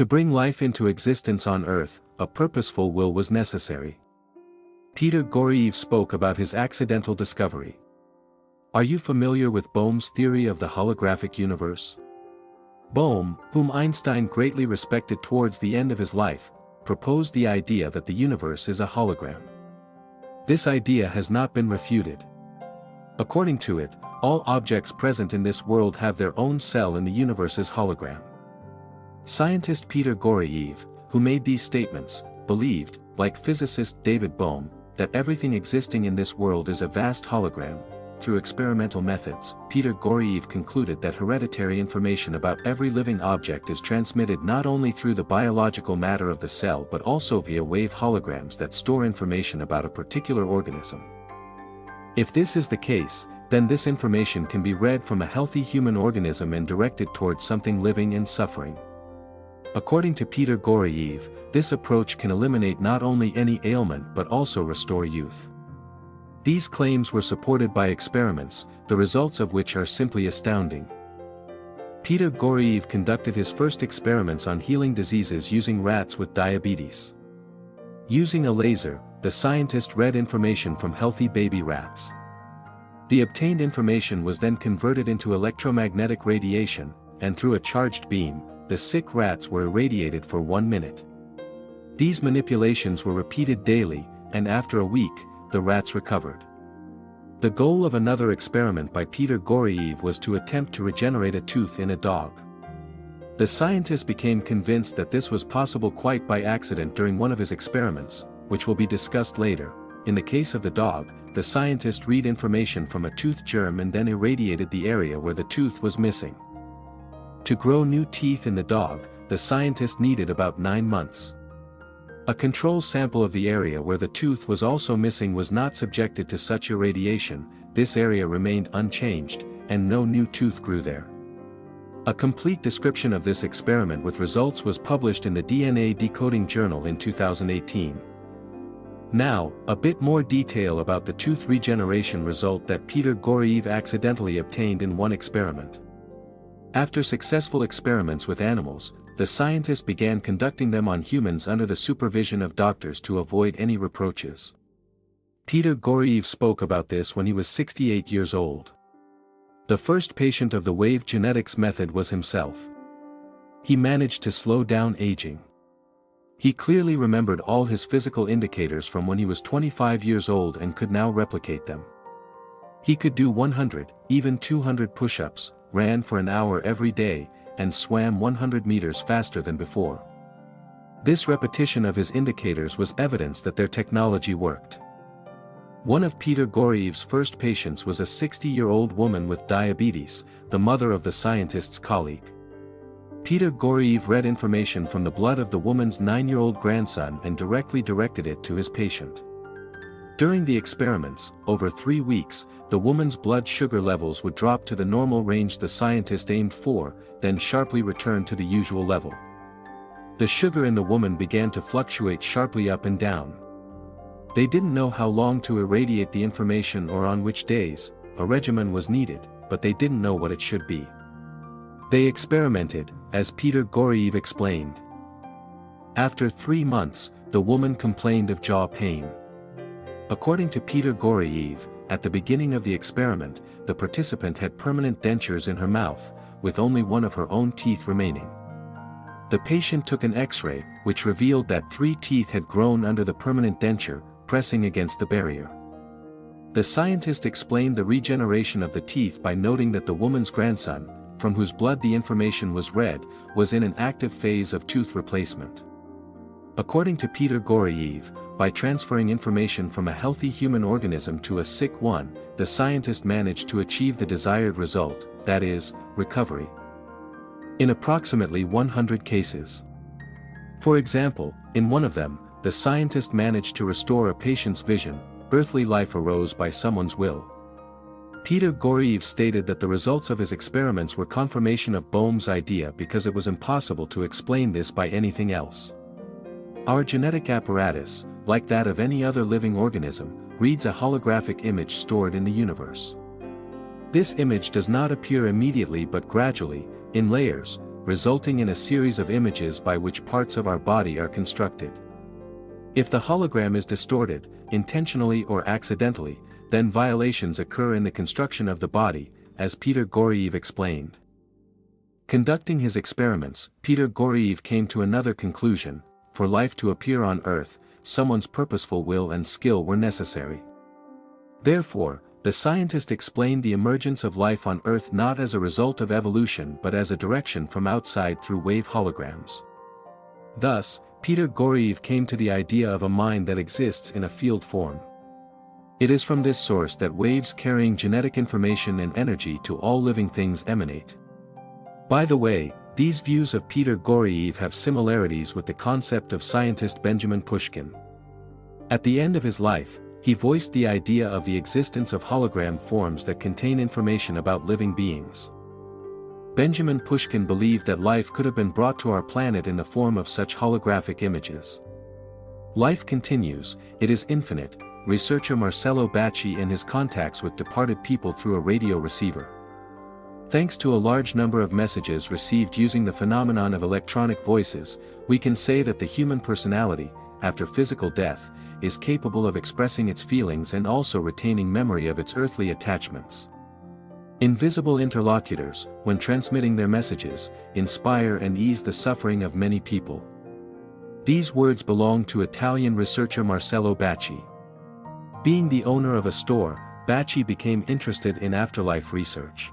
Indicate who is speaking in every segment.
Speaker 1: To bring life into existence on Earth, a purposeful will was necessary. Peter Goryaev spoke about his accidental discovery. Are you familiar with Bohm's theory of the holographic universe? Bohm, whom Einstein greatly respected towards the end of his life, proposed the idea that the universe is a hologram. This idea has not been refuted. According to it, all objects present in this world have their own cell in the universe's hologram. Scientist Peter Goryaev, who made these statements, believed, like physicist David Bohm, that everything existing in this world is a vast hologram. Through experimental methods, Peter Goryaev concluded that hereditary information about every living object is transmitted not only through the biological matter of the cell but also via wave holograms that store information about a particular organism. If this is the case, then this information can be read from a healthy human organism and directed towards something living and suffering. According to Peter Goryaev, this approach can eliminate not only any ailment but also restore youth. These claims were supported by experiments, the results of which are simply astounding. Peter Goryaev conducted his first experiments on healing diseases using rats with diabetes. Using a laser, the scientist read information from healthy baby rats. The obtained information was then converted into electromagnetic radiation, and through a charged beam, the sick rats were irradiated for 1 minute. These manipulations were repeated daily, and after a week, the rats recovered. The goal of another experiment by Peter Goryaev was to attempt to regenerate a tooth in a dog. The scientist became convinced that this was possible quite by accident during one of his experiments, which will be discussed later. In the case of the dog, the scientist read information from a tooth germ and then irradiated the area where the tooth was missing. To grow new teeth in the dog, the scientist needed about 9 months. A control sample of the area where the tooth was also missing was not subjected to such irradiation. This area remained unchanged, and no new tooth grew there. A complete description of this experiment with results was published in the DNA Decoding Journal in 2018. Now, a bit more detail about the tooth regeneration result that Peter Goryaev accidentally obtained in one experiment. After successful experiments with animals, the scientist began conducting them on humans under the supervision of doctors to avoid any reproaches. Peter Goryaev spoke about this when he was 68 years old. The first patient of the wave genetics method was himself. He managed to slow down aging. He clearly remembered all his physical indicators from when he was 25 years old and could now replicate them. He could do 100, even 200 push-ups, ran for an hour every day, and swam 100 meters faster than before. This repetition of his indicators was evidence that their technology worked. One of Peter Goryaev's first patients was a 60-year-old woman with diabetes, the mother of the scientist's colleague. Peter Goryaev read information from the blood of the woman's 9-year-old grandson and directly directed it to his patient. During the experiments, over 3 weeks, the woman's blood sugar levels would drop to the normal range the scientist aimed for, then sharply return to the usual level. The sugar in the woman began to fluctuate sharply up and down. They didn't know how long to irradiate the information or on which days. A regimen was needed, but they didn't know what it should be. They experimented, as Peter Goryaev explained. After 3 months, the woman complained of jaw pain. According to Peter Goryaev, at the beginning of the experiment, the participant had permanent dentures in her mouth, with only one of her own teeth remaining. The patient took an X-ray, which revealed that 3 teeth had grown under the permanent denture, pressing against the barrier. The scientist explained the regeneration of the teeth by noting that the woman's grandson, from whose blood the information was read, was in an active phase of tooth replacement. According to Peter Goryaev, by transferring information from a healthy human organism to a sick one, the scientist managed to achieve the desired result, that is, recovery. In approximately 100 cases. For example, in one of them, the scientist managed to restore a patient's vision. Earthly life arose by someone's will. Peter Goryaev stated that the results of his experiments were confirmation of Bohm's idea because it was impossible to explain this by anything else. Our genetic apparatus, like that of any other living organism, reads a holographic image stored in the universe. This image does not appear immediately but gradually, in layers, resulting in a series of images by which parts of our body are constructed. If the hologram is distorted, intentionally or accidentally, then violations occur in the construction of the body, as Peter Goriev explained. Conducting his experiments, Peter Goriev came to another conclusion: for life to appear on Earth, someone's purposeful will and skill were necessary. Therefore, the scientist explained the emergence of life on Earth not as a result of evolution but as a direction from outside through wave holograms. Thus, Peter Goriev came to the idea of a mind that exists in a field form. It is from this source that waves carrying genetic information and energy to all living things emanate. By the way, these views of Peter Goriev have similarities with the concept of scientist Benjamin Pushkin. At the end of his life, he voiced the idea of the existence of hologram forms that contain information about living beings. Benjamin Pushkin believed that life could have been brought to our planet in the form of such holographic images. Life continues, it is infinite. Researcher Marcello Bacci and his contacts with departed people through a radio receiver. Thanks to a large number of messages received using the phenomenon of electronic voices, we can say that the human personality, after physical death, is capable of expressing its feelings and also retaining memory of its earthly attachments. Invisible interlocutors, when transmitting their messages, inspire and ease the suffering of many people. These words belong to Italian researcher Marcello Bacci. Being the owner of a store, Bacci became interested in afterlife research.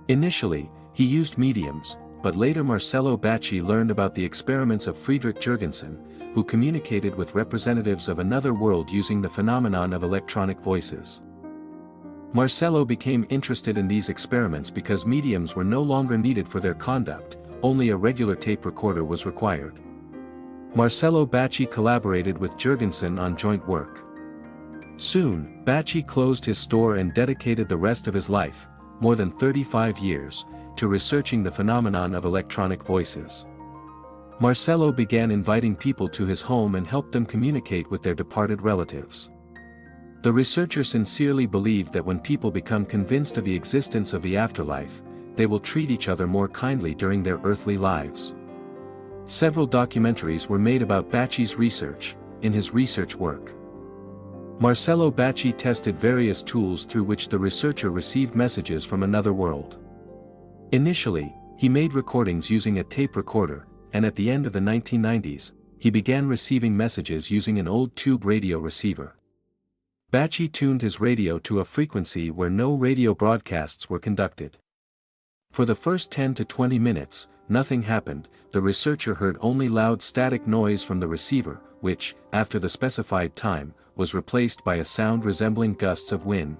Speaker 1: Initially, he used mediums, but later Marcello Bacci learned about the experiments of Friedrich Jurgensen, who communicated with representatives of another world using the phenomenon of electronic voices. Marcello became interested in these experiments because mediums were no longer needed for their conduct, only a regular tape recorder was required. Marcello Bacci collaborated with Jurgensen on joint work. Soon, Bacci closed his store and dedicated the rest of his life, more than 35 years, to researching the phenomenon of electronic voices. Marcello began inviting people to his home and helped them communicate with their departed relatives. The researcher sincerely believed that when people become convinced of the existence of the afterlife, they will treat each other more kindly during their earthly lives. Several documentaries were made about Bacci's research. In his research work, Marcello Bacci tested various tools through which the researcher received messages from another world. Initially, he made recordings using a tape recorder, and at the end of the 1990s, he began receiving messages using an old tube radio receiver. Bacci tuned his radio to a frequency where no radio broadcasts were conducted. For the first 10 to 20 minutes, nothing happened. The researcher heard only loud static noise from the receiver, which, after the specified time, was replaced by a sound resembling gusts of wind.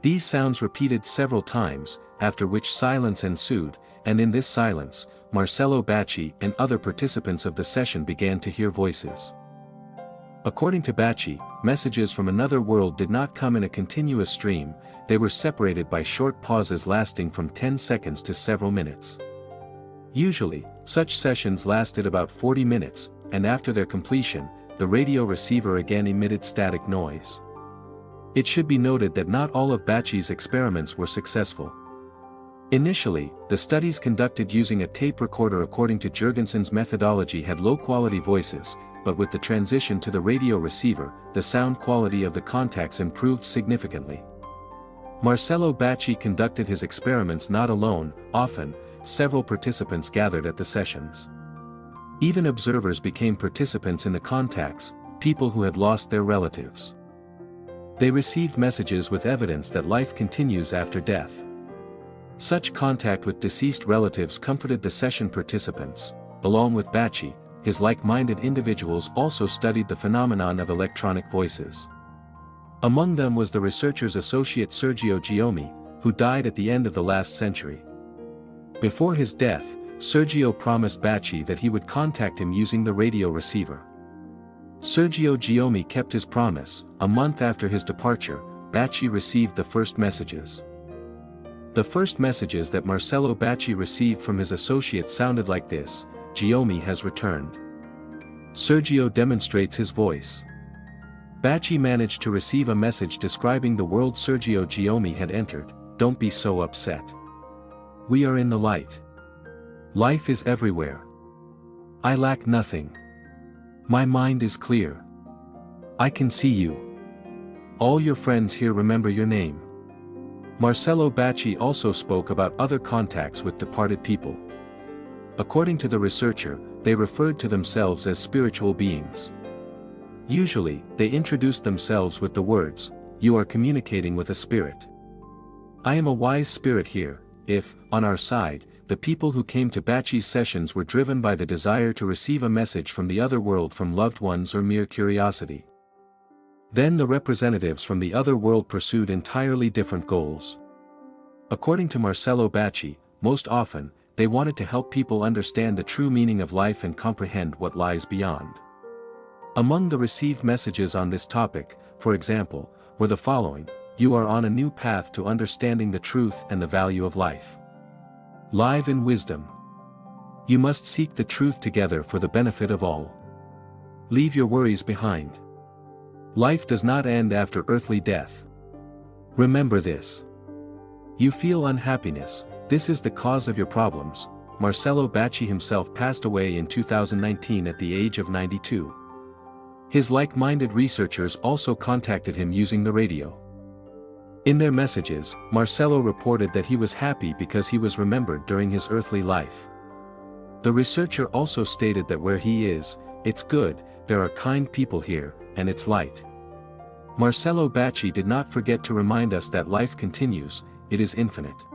Speaker 1: These sounds repeated several times, after which silence ensued, and in this silence, Marcello Bacci and other participants of the session began to hear voices. According to Bacci, messages from another world did not come in a continuous stream, they were separated by short pauses lasting from 10 seconds to several minutes. Usually, such sessions lasted about 40 minutes, and after their completion, the radio receiver again emitted static noise. It should be noted that not all of Bacci's experiments were successful. Initially, the studies conducted using a tape recorder according to Jurgensen's methodology had low-quality voices, but with the transition to the radio receiver, the sound quality of the contacts improved significantly. Marcello Bacci conducted his experiments not alone. Often, several participants gathered at the sessions. Even observers became participants in the contacts, people who had lost their relatives. They received messages with evidence that life continues after death. Such contact with deceased relatives comforted the session participants. Along with Bacci, his like-minded individuals also studied the phenomenon of electronic voices. Among them was the researcher's associate Sergio Giomi, who died at the end of the last century. Before his death, Sergio promised Bacci that he would contact him using the radio receiver. Sergio Giomi kept his promise. A month after his departure, Bacci received the first messages. The first messages that Marcello Bacci received from his associate sounded like this: "Giomi has returned." Sergio demonstrates his voice. Bacci managed to receive a message describing the world Sergio Giomi had entered. "Don't be so upset. We are in the light. Life is everywhere. I lack nothing. My mind is clear. I can see you. All your friends here remember your name. Marcello Bacci also spoke about other contacts with departed people. According to the researcher, they referred to themselves as spiritual beings. Usually, they introduced themselves with the words, "You are communicating with a spirit. I am a wise spirit here." If, on our side, the people who came to Bacci's sessions were driven by the desire to receive a message from the other world from loved ones or mere curiosity, then the representatives from the other world pursued entirely different goals. According to Marcello Bacci, most often, they wanted to help people understand the true meaning of life and comprehend what lies beyond. Among the received messages on this topic, for example, were the following: "You are on a new path to understanding the truth and the value of life. Live in wisdom. You must seek the truth together for the benefit of all. Leave your worries behind. Life does not end after earthly death. Remember this. You feel unhappiness, this is the cause of your problems." Marcello Bacci himself passed away in 2019 at the age of 92. His like-minded researchers also contacted him using the radio. In their messages, Marcello reported that he was happy because he was remembered during his earthly life. The researcher also stated that where he is, it's good, there are kind people here, and it's light. Marcello Bacci did not forget to remind us that life continues, it is infinite.